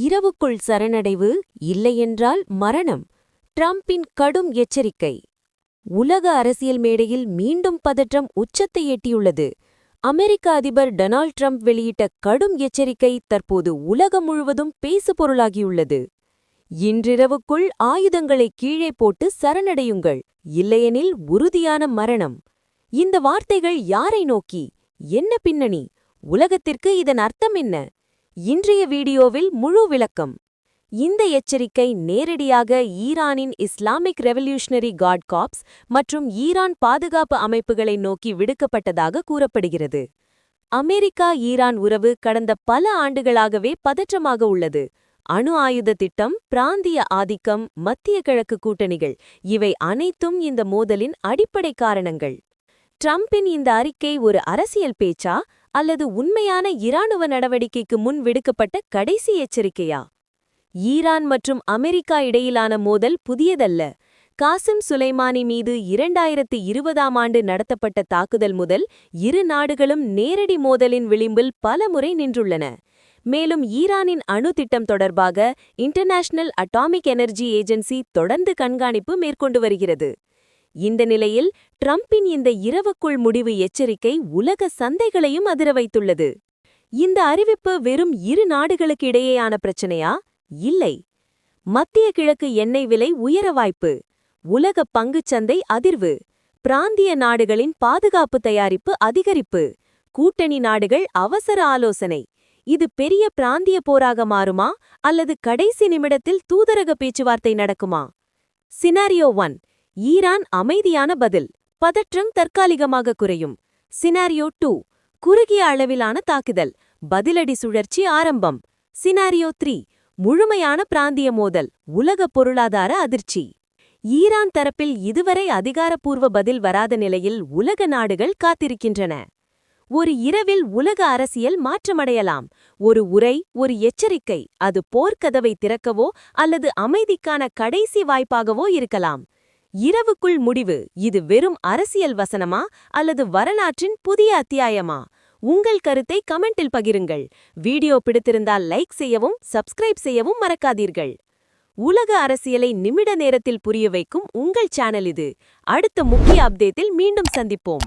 இரவுக்குள் சரணடைவு, இல்லையென்றால் மரணம். ட்ரம்பின் கடும் எச்சரிக்கை. உலக அரசியல் மேடையில் மீண்டும் பதற்றம் உச்சத்தை எட்டியுள்ளது. அமெரிக்க அதிபர் டொனால்ட் ட்ரம்ப் வெளியிட்ட கடும் எச்சரிக்கை தற்போது உலகம் முழுவதும் பேசுபொருளாகியுள்ளது. இன்றிரவுக்குள் ஆயுதங்களை கீழே போட்டு சரணடையுங்கள், இல்லையெனில் உறுதியான மரணம். இந்த வார்த்தைகள் யாரை நோக்கி? என்ன பின்னணி? உலகத்திற்கு இதன் அர்த்தம் என்ன? இன்றைய வீடியோவில் முழு விளக்கம். இந்த எச்சரிக்கை நேரடியாக ஈரானின் இஸ்லாமிக் ரெவல்யூஷனரி கார்ட் கார்ப்ஸ் மற்றும் ஈரான் பாதுகாப்பு அமைப்புகளை நோக்கி விடுக்கப்பட்டதாக கூறப்படுகிறது. அமெரிக்கா-ஈரான் உறவு கடந்த பல ஆண்டுகளாகவே பதற்றமாக உள்ளது. அணு ஆயுத திட்டம், பிராந்திய ஆதிக்கம், மத்திய கிழக்கு கூட்டணிகள், இவை அனைத்தும் இந்த மோதலின் அடிப்படை காரணங்கள். ட்ரம்பின் இந்த அறிக்கை ஒரு அரசியல் பேச்சா அல்லது உண்மையான இராணுவ நடவடிக்கைக்கு முன் விடுக்கப்பட்ட கடைசி எச்சரிக்கையா? ஈரான் மற்றும் அமெரிக்கா இடையிலான மோதல் புதியதல்ல. காசிம் சுலைமானி மீது 2020ஆம் ஆண்டு நடத்தப்பட்ட தாக்குதல் முதல் இரு நாடுகளும் நேரடி மோதலின் விளிம்பில் பலமுறை நின்றுள்ளன. மேலும் ஈரானின் அணு திட்டம் தொடர்பாக இன்டர்நேஷனல் அட்டாமிக் எனர்ஜி ஏஜென்சி தொடர்ந்து கண்காணிப்பு மேற்கொண்டு வருகிறது. இந்த நிலையில் ட்ரம்பின் இந்த இரவுக்குள் முடிவு எச்சரிக்கை உலக சந்தைகளையும் அதிர வைத்துள்ளது. இந்த அறிவிப்பு வெறும் இரு நாடுகளுக்கு இடையேயான பிரச்சனையா? இல்லை. மத்திய கிழக்கு எண்ணெய் விலை உயர வாய்ப்பு, உலக பங்குச்சந்தை அதிர்வு, பிராந்திய நாடுகளின் பாதுகாப்பு தயாரிப்பு அதிகரிப்பு, கூட்டணி நாடுகள் அவசர ஆலோசனை. இது பெரிய பிராந்திய போராக மாறுமா அல்லது கடைசி நிமிடத்தில் தூதரக பேச்சுவார்த்தை நடக்குமா? சினாரியோ 1, ஈரான் அமைதியான பதில், பதற்றம் தற்காலிகமாக குறையும். சினாரியோ 2, குறுகிய அளவிலான தாக்குதல், பதிலடி சுழற்சி ஆரம்பம். சினாரியோ 3, முழுமையான பிராந்திய மோதல், உலக பொருளாதார அதிர்ச்சி. ஈரான் தரப்பில் இதுவரை அதிகாரப்பூர்வ பதில் வராத நிலையில் உலக நாடுகள் காத்திருக்கின்றன. ஒரு இரவில் உலக அரசியல் மாற்றமடையலாம். ஒரு உரை, ஒரு எச்சரிக்கை, அது போர்க்கதவை திறக்கவோ அல்லது அமைதிக்கான கடைசி வாய்ப்பாகவோ இருக்கலாம். இரவுக்குள் முடிவு, இது வெறும் அரசியல் வசனமா அல்லது வரலாற்றின் புதிய அத்தியாயமா? உங்கள் கருத்தை கமெண்டில் பகிருங்கள். வீடியோ பிடித்திருந்தால் லைக் செய்யவும் சப்ஸ்கிரைப் செய்யவும் மறக்காதீர்கள். உலக அரசியலை நிமிட நேரத்தில் புரிய வைக்கும் உங்கள் சேனல் இது. அடுத்த முக்கிய அப்டேட்டில் மீண்டும் சந்திப்போம்.